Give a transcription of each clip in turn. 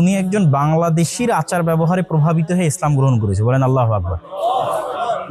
উনি একজন বাংলাদেশির আচার ব্যবহারে প্রভাবিত হয়ে ইসলাম গ্রহণ করেছে। বলেন আল্লাহু আকবার।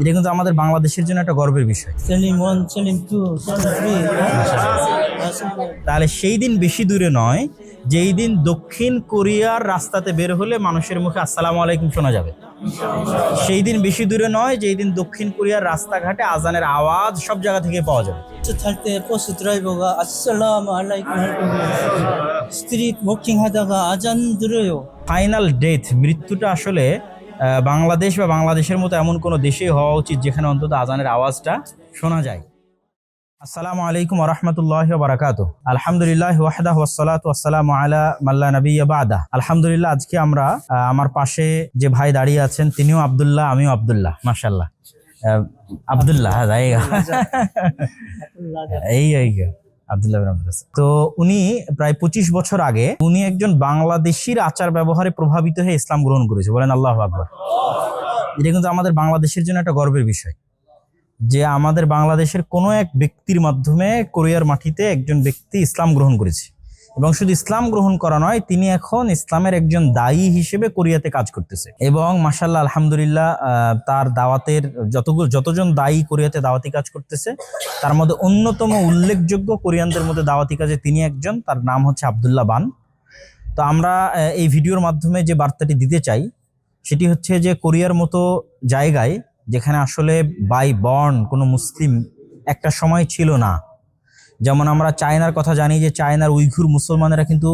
এটা কিন্তু আমাদের বাংলাদেশের জন্য একটা গর্বের বিষয়। সেলিম 1, সেলিম 2, সেলিম 3। তাহলে সেই দিন বেশি দূরে নয় যেই দিন দক্ষিণ কোরিয়ার রাস্তাতে বের হলে মানুষের মুখে আসসালামু আলাইকুম শোনা যাবে। সেই দিন বেশি দূরে নয় যেই দিন দক্ষিণ কোরিয়ার রাস্তাঘাটে আজানের আওয়াজ সব জায়গা থেকে পাওয়া যাবে। 탈 때 버스 드라이버가 아살라무 알라이쿰 할 거고 스트릿 워킹 하다가 아잔 들어요. ফাইনাল ডেথ, মৃত্যুটা আসলে বাংলাদেশ বা বাংলাদেশের মতো এমন কোনো দেশেই হওয়া উচিত যেখানে অন্তত আজানের আওয়াজটা শোনা যায়। আসসালামু আলাইকুম ওয়া রাহমাতুল্লাহি ওয়া বারাকাতুহু। আলহামদুলিল্লাহ ওয়াহদাহু ওয়াসসালাতু ওয়াসসালামু আলা মান লা নাবিয়্যা বা'দা। আলহামদুলিল্লাহ, আজকে আমরা আমার পাশে যে ভাই দাঁড়িয়ে আছেন তিনিও আব্দুল্লাহ, আমিও আব্দুল্লাহ। মাশাআল্লাহ, আব্দুল্লাহ এই আব্দুল্লাহ বিন আব্দুল রাজ্জাক। তো উনি প্রায় 25 বছর আগে উনি একজন বাংলাদেশির আচার ব্যবহারে প্রভাবিত হয়ে ইসলাম গ্রহণ করেছে। বলেন আল্লাহু আকবার। এটা কিন্তু আমাদের বাংলাদেশের জন্য একটা গর্বের বিষয় যে আমাদের বাংলাদেশের কোনো এক ব্যক্তির মাধ্যমে কোরিয়ার মাটিতে একজন ব্যক্তি ইসলাম গ্রহণ করেছে, এবং শুধু ইসলাম গ্রহণ করা নয়, তিনি এখন ইসলামের একজন দায়ী হিসেবে কোরিয়াতে কাজ করতেছে। এবং মাশাআল্লাহ আলহামদুলিল্লাহ, তার দাওয়াতের যতজন দায়ী কোরিয়াতে দাওয়াতি কাজ করতেছে তার মধ্যে অন্যতম উল্লেখযোগ্য কোরিয়ানদের মধ্যে দাওয়াতি কাজে তিনি একজন। তার নাম হচ্ছে আব্দুল্লাহ বান। তো আমরা এই ভিডিওর মাধ্যমে যে বার্তাটি দিতে চাই সেটি হচ্ছে যে কোরিয়ার মতো জায়গায় যেখানে আসলে বাই বর্ন কোনো মুসলিম একটা সময় ছিল না, যেমন আমরা চায়নার কথা জানি যে চায়নার উইঘুর মুসলমানেরা কিন্তু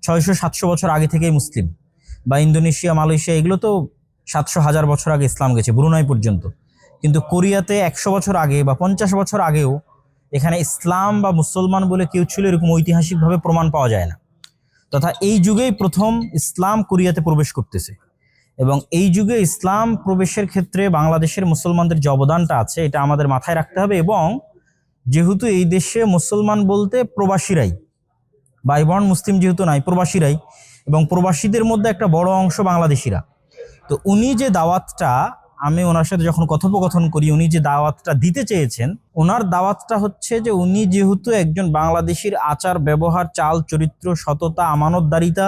600-700 বছর আগে থেকেই মুসলিম, বা ইন্দোনেশিয়া, মালয়েশিয়া এগুলো তো 700-1000 বছর আগে ইসলাম গেছে, ব্রুনাই পর্যন্ত। কিন্তু কোরিয়াতে 100 বছর আগে বা 50 বছর আগেও এখানে ইসলাম বা মুসলমান বলে কেউ ছিল এরকম ঐতিহাসিকভাবে প্রমাণ পাওয়া যায় না। তথা এই যুগেই প্রথম ইসলাম কোরিয়াতে প্রবেশ করতেছে, এবং এই যুগে ইসলাম প্রবেশের ক্ষেত্রে বাংলাদেশের মুসলমানদের যে অবদানটা আছে এটা আমাদের মাথায় রাখতে হবে। এবং যেহেতু এই দেশে মুসলমান বলতে প্রবাসীরাই, ভাই বোন মুসলিম যেহেতু নাই, প্রবাসীরাই, এবং প্রবাসীদের মধ্যে একটা বড় অংশ বাংলাদেশিরা। তো উনি যে দাওয়াতটা, আমি ওনার সাথে যখন কথোপকথন করি, উনি যে দাওয়াতটা দিতে চেয়েছেন, ওনার দাওয়াতটা হচ্ছে যে উনি যেহেতু একজন বাংলাদেশির আচার ব্যবহার, চাল চরিত্র, সততা, আমানতদারিতা,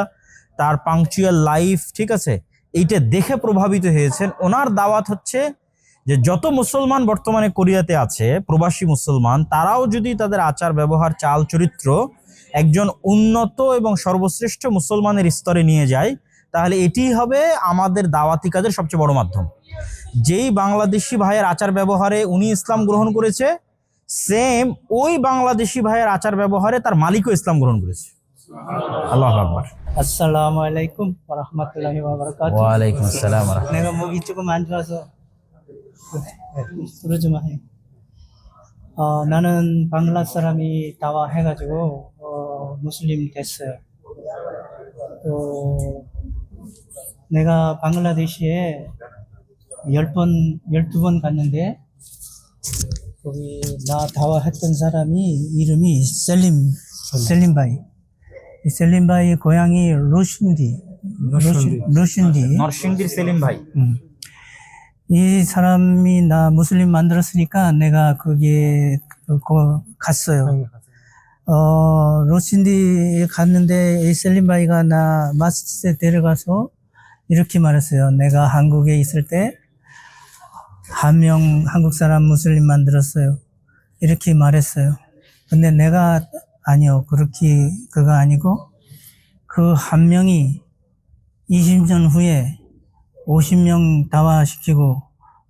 তার পাংচুয়াল লাইফ, ঠিক আছে, এইটা দেখে প্রভাবিত হয়েছেন। ওনার দাওয়াত হচ্ছে যে যত মুসলমান বর্তমানে কোরিয়াতে আছে, প্রবাসী মুসলমান, তারাও যদি তাদের আচার ব্যবহার, চাল চরিত্র একজন উন্নত এবং সর্বশ্রেষ্ঠ মুসলমানের স্তরে নিয়ে যায়, তাহলে এটি হবে আমাদের দাওয়াতি কাজের সবচেয়ে বড় মাধ্যম। যেই বাংলাদেশি ভাইয়ের আচার ব্যবহারে উনি ইসলাম গ্রহণ করেছে, সেম ওই বাংলাদেশি ভাইয়ের আচার ব্যবহারে তার মালিকও ইসলাম গ্রহণ করেছে। আল্লাহু আকবার। assalamu alaikum warahmatullahi wabarakatuh. ওয়া আলাইকুম আসসালাম ওয়া রাহমাতুল্লাহ। 내가 목이 조금 안 좋아서 부르 좀 해. 나는 방글라 사람이 다와 해가지고 무슬림 됐어요. 또 내가 방글라데시에 12번 갔는데 거기 나 다와 했던 사람이 이름이 셀림바이. 이 셀림바이 고향이 루신디. নরসিংদীর সেলিম ভাই। 이 사람이 나 무슬림 만들었으니까 내가 거기에 갔어요. 로신디에 갔는데 이 셀림바이가 나 마스지드에 데려가서 이렇게 말했어요. 내가 한국에 있을 때 한 명 한국 사람 무슬림 만들었어요. 이렇게 말했어요. 근데 내가 아니요, 그거 아니고 그 한 명이 20년 후에 50명 다화시키고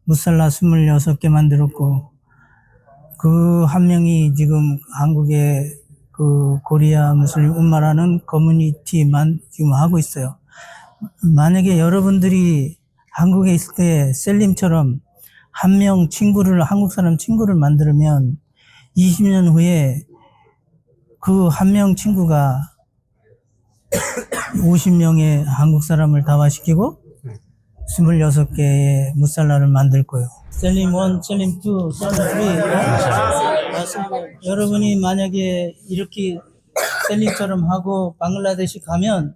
무살라 26개 만들었고, 그 한 명이 지금 한국에 그 코리아 무슬림 um마라는 커뮤니티만 지금 하고 있어요. 만약에 여러분들이 한국에 있을 때 셀림처럼 한 명 한국 사람 친구를 만들면 20년 후에 그 한 명 친구가 50명의 한국 사람을 다화시키고 26개의 무살라를 만들 거예요. 셀림 1, 셀림 2, 셀림 3. 여러분이 만약에 이렇게 셀림처럼 하고 방글라데시 가면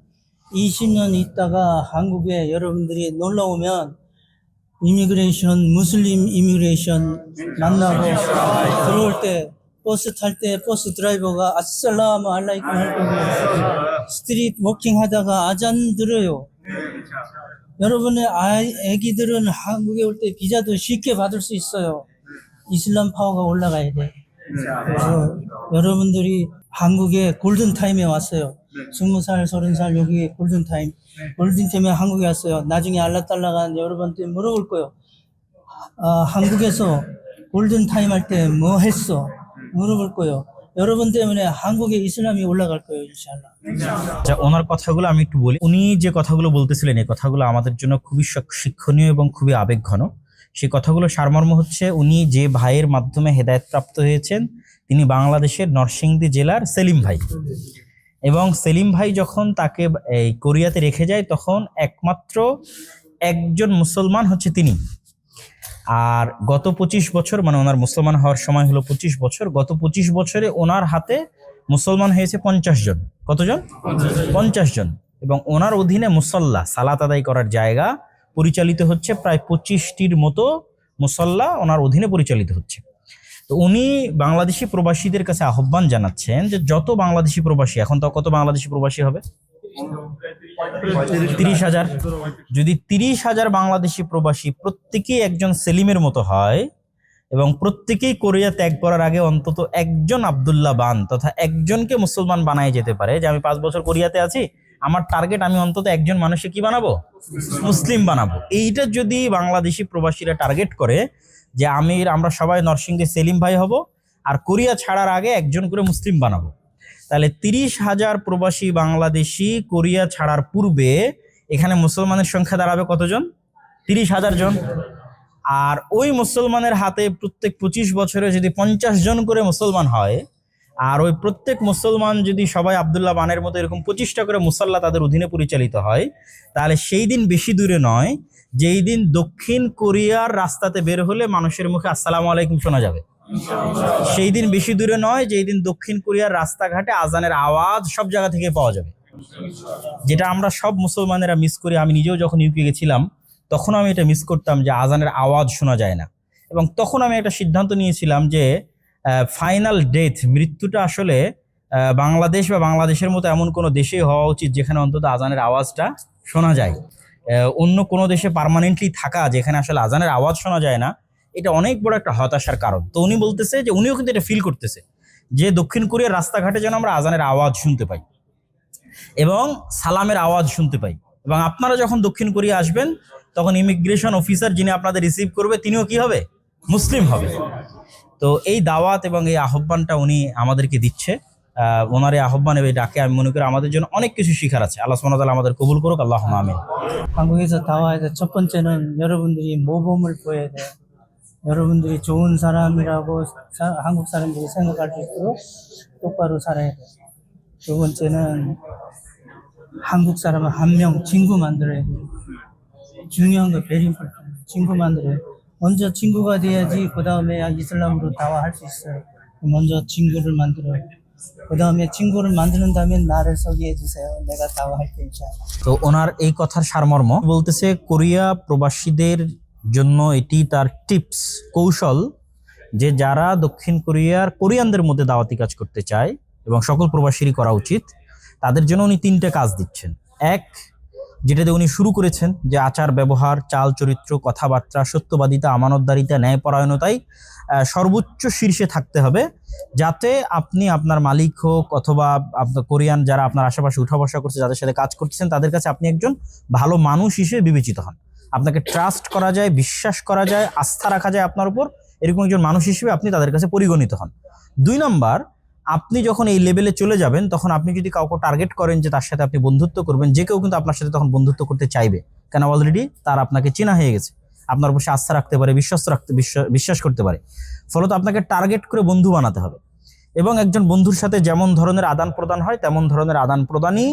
20년 있다가 한국에 여러분들이 놀러 오면 이미그레이션, 무슬림 이미그레이션 만나고 들어올 때 버스 탈 때 버스 드라이버가 아살라무 알라이쿰 할 거고 스트릿 워킹 하다가 아잔 들어요. 여러분의 애기들은 한국에 올 때 비자도 쉽게 받을 수 있어요. 이슬람 파워가 올라가야 돼. 그래서 여러분들이 한국에 골든타임에 왔어요. 20살, 30살 여기 골든타임. 골든타임에 한국에 왔어요. 나중에 알라딸라가 여러분한테 물어볼 거예요. 한국에서 골든타임 할 때 뭐 했어? 물어볼 거예요. 여러분 때문에 한국에 이슬람이 올라갈 거예요, 인শাআল্লাহ. আচ্ছা, ওনার কথাগুলো আমি একটু বলি। উনি যে কথাগুলো বলতেছিলেন এই কথাগুলো আমাদের জন্য খুবই শিক্ষণীয় এবং খুবই আবেগঘন। সেই কথাগুলো সারমর্ম হচ্ছে, উনি যে ভাইয়ের মাধ্যমে হেদায়েত প্রাপ্ত হয়েছেন তিনি বাংলাদেশের নরসিংদী জেলার সেলিম ভাই, এবং সেলিম ভাই যখন তাকে এই কোরিয়াতে রেখে যায় তখন একমাত্র একজন মুসলমান হচ্ছে তিনি। আর গত 25 বছর, মানে ওনার মুসলমান হওয়ার সময় হলো 25 বছর, গত 25 বছরে ওনার হাতে মুসলমান হয়েছে 50 জন। কতজন? 50 জন। এবং ওনার অধীনে মুসল্লা, সালাত আদায় করার জায়গা পরিচালিত হচ্ছে প্রায় 25টির মতো মুসল্লা ওনার অধীনে পরিচালিত হচ্ছে। তো উনি বাংলাদেশি প্রবাসীদের কাছে আহ্বান জানাচ্ছেন যে যত বাংলাদেশি প্রবাসী, এখন তো কত বাংলাদেশি প্রবাসী হবে? 30,000। যদি 30,000 বাংলাদেশি প্রবাসী প্রত্যেকেই একজন সেলিমের মতো হয় এবং প্রত্যেকেই কোরিয়া ত্যাগ করার আগে অন্তত একজন আব্দুল্লাহ বান তথা একজনকে মুসলমান বানায় যেতে পারে, যে আমি 5 বছর কোরিয়াতে আছি, আমার টার্গেট আমি অন্তত একজন মানুষকে কি বানাবো? মুসলিম বানাবো। এইটা যদি বাংলাদেশি প্রবাসীরা টার্গেট করে যে আমরা সবাই নরসিংদী সেলিম ভাই হব আর কোরিয়া ছাড়ার আগে একজন করে মুসলিম বানাবো, তাহলে 30,000 প্রবাসী বাংলাদেশি কোরিয়া ছাড়ার পূর্বে এখানে মুসলমানের সংখ্যা দাঁড়াবে কতজন? 30,000 জন। আর ওই মুসলমানের হাতে প্রত্যেক 25 বছরে যদি 50 জন করে মুসলমান হয়, আর ওই প্রত্যেক মুসলমান যদি সবাই আব্দুল্লাহ বানের মতো এরকম 25টা করে মুসাল্লা তাদের অধীনে পরিচালিত হয়, তাহলে সেই দিন বেশি দূরে নয় যেই দিন দক্ষিণ কোরিয়ার রাস্তাতে বের হলে মানুষের মুখে আসসালামু আলাইকুম শোনা যাবে। সেই দিন বেশি দূরে নয় যেই দিন দক্ষিণ কোরিয়ার রাস্তাঘাটে আজানের আওয়াজ সব জায়গা থেকে পাওয়া যাবে, যেটা আমরা সব মুসলমানেরা মিস করি। আমি নিজেও যখন ইউকে গেছিলাম তখন আমি এটা মিস করতাম যে আজানের আওয়াজ শোনা যায় না, এবং তখন আমি একটা সিদ্ধান্ত নিয়েছিলাম যে ফাইনাল ডেথ, মৃত্যুটা আসলে বাংলাদেশ বা বাংলাদেশের মতো এমন কোনো দেশেই হওয়া উচিত যেখানে অন্তত আজানের আওয়াজটা শোনা যায়। অন্য কোনো দেশে পার্মানেন্টলি থাকা যেখানে আসলে আজানের আওয়াজ শোনা যায় না, এটা অনেক বড় একটা হতাশার কারণ। তো উনি বলতেছে যে উনিও কিন্তু এটা ফিল করতেছে যে দক্ষিণ কোরিয়ার রাস্তাঘাটে যেন আমরা আজানের আওয়াজ শুনতে পাই এবং সালামের আওয়াজ শুনতে পাই। এবং আপনারা যখন দক্ষিণ কোরিয়া আসবেন তখন ইমিগ্রেশন অফিসার যিনি আপনাদের রিসিভ করবে তিনিও কি হবে? মুসলিম হবে। তো এই দাওয়াত এবং এই আহ্বানটা উনি আমাদেরকে দিচ্ছে। ওনার এই আহ্বান এবং ডাকে আমি মনে করি আমাদের জন্য অনেক কিছু শিখার আছে। আল্লাহ সুবহানাহু ওয়া তাআলা আমাদের কবুল করুক, আল্লাহুম্মা আমিন। 한국에서 다 와야 돼. 첫 번째는 여러분들이 모범을 보여야 돼. 여러분들이 좋은 사람이라고 한국 사람들이 생각할 수 있도록 똑바로 살아야 돼. 두 번째는 한국 사람은 한 명 친구 만들어야 돼. 중요한 거 베리 임포턴트. 친구 만들어야 돼. 먼저 친구가 돼야지 그 다음에 이슬람으로 다와할 수 있어요. 먼저 친구를 만들어요. 그 다음에 친구를 만드는 다음에 나를 소개해 주세요. 내가 다와할게 인শাআল্লাহ. তো ওনার এই কথার সারমর্ম বলতেছে, কোরিয়া প্রবাসীদের জন্য এটি তার টিপস, কৌশল, যে যারা দক্ষিণ কোরিয়ানদের মধ্যে দাওয়াতি কাজ করতে চায় এবং সকল প্রবাসীরই করা উচিত, তাদের জন্য উনি 3টে কাজ দিচ্ছেন। এক, যেটাতে উনি শুরু করেছেন যে আচার ব্যবহার, চাল চরিত্র, কথাবার্তা, সত্যবাদিতা, আমানতদারিতা, ন্যায়পরায়ণতায় সর্বোচ্চ শীর্ষে থাকতে হবে, যাতে আপনি আপনার মালিক হোক অথবা আপনার কোরিয়ান যারা আপনার আশেপাশে উঠা বসা করছে, যাদের সাথে কাজ করতেছেন, তাদের কাছে আপনি একজন ভালো মানুষ হিসেবে বিবেচিত হন, আপনাকে ট্রাস্ট করা যায়, বিশ্বাস করা যায়, আস্থা রাখা যায় আপনার উপর, এরকম একজন মানুষ হিসেবে আপনি তাদের কাছে পরিগণিত হন। 2 নম্বর, আপনি যখন এই লেভেলে চলে যাবেন তখন আপনি যদি কাউকে টার্গেট করেন যে তার সাথে আপনি বন্ধুত্ব করবেন, যে কেউ কিন্তু আপনার সাথে তখন বন্ধুত্ব করতে চাইবে, কেন অলরেডি তার আপনাকে চেনা হয়ে গেছে, আপনার উপর আস্থা রাখতে পারে, বিশ্বাস করতে পারে। ফলত আপনাকে টার্গেট করে বন্ধু বানাতে হবে এবং একজন বন্ধুর সাথে যেমন ধরনের আদান প্রদান হয় তেমন ধরনের আদান প্রদানই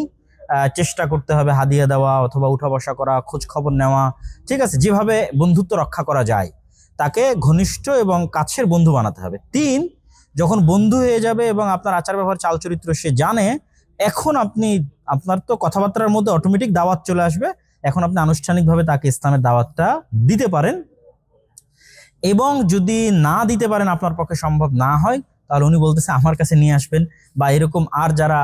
চেষ্টা করতে হবে, হাদিয়া দেওয়া অথবা উঠা বসা করা, খোঁজ খবর নেওয়া, ঠিক আছে, যেভাবে বন্ধুত্ব রক্ষা করা যায় তাকে ঘনিষ্ঠ এবং কাছের বন্ধু বানাতে হবে। 3, যখন বন্ধু হয়ে যাবে এবং আপনার আচার ব্যবহার, চাল চরিত্র সে জানে, এখন আপনার তো কথাবার্তার মধ্যে অটোমেটিক দাওয়াত চলে আসবে, এখন আপনি আনুষ্ঠানিকভাবে তাকে ইসলামের দাওয়াতটা দিতে পারেন। এবং যদি না দিতে পারেন, আপনার পক্ষে সম্ভব না হয়, তাহলে উনি বলতেছে আমার কাছে নিয়ে আসবেন, বা এরকম আর যারা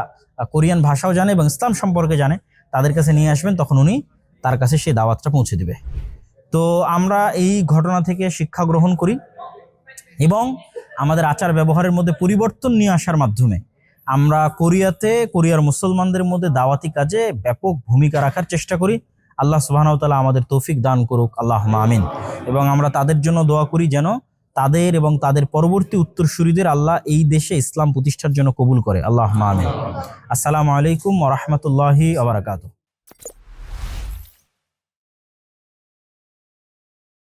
কোরিয়ান ভাষাও জানে এবং ইসলাম সম্পর্কে জানে, তাদের কাছে নিয়ে আসবেন, তখন উনি তার কাছে সেই দাওয়াতটা পৌঁছে দেবে। তো আমরা এই ঘটনা থেকে শিক্ষা গ্রহণ করি এবং আমাদের আচার ব্যবহারের মধ্যে পরিবর্তন নিয়ে আসার মাধ্যমে আমরা কোরিয়ার মুসলমানদের মধ্যে দাওয়াতি কাজে ব্যাপক ভূমিকা রাখার চেষ্টা করি। আল্লাহ সুবহানাহু ওয়া তাআলা আমাদের তৌফিক দান করুক, আল্লাহুম্মা আমিন। এবং আমরা তাদের জন্য দোয়া করি যেন তাদের এবং তাদের পরবর্তী উত্তরসূরিদের আল্লাহ এই দেশে ইসলাম প্রতিষ্ঠার জন্য কবুল করে, আল্লাহুম্মা আমিন। আসসালামু আলাইকুম ওয়া রাহমাতুল্লাহি ওয়া বারাকাতুহু।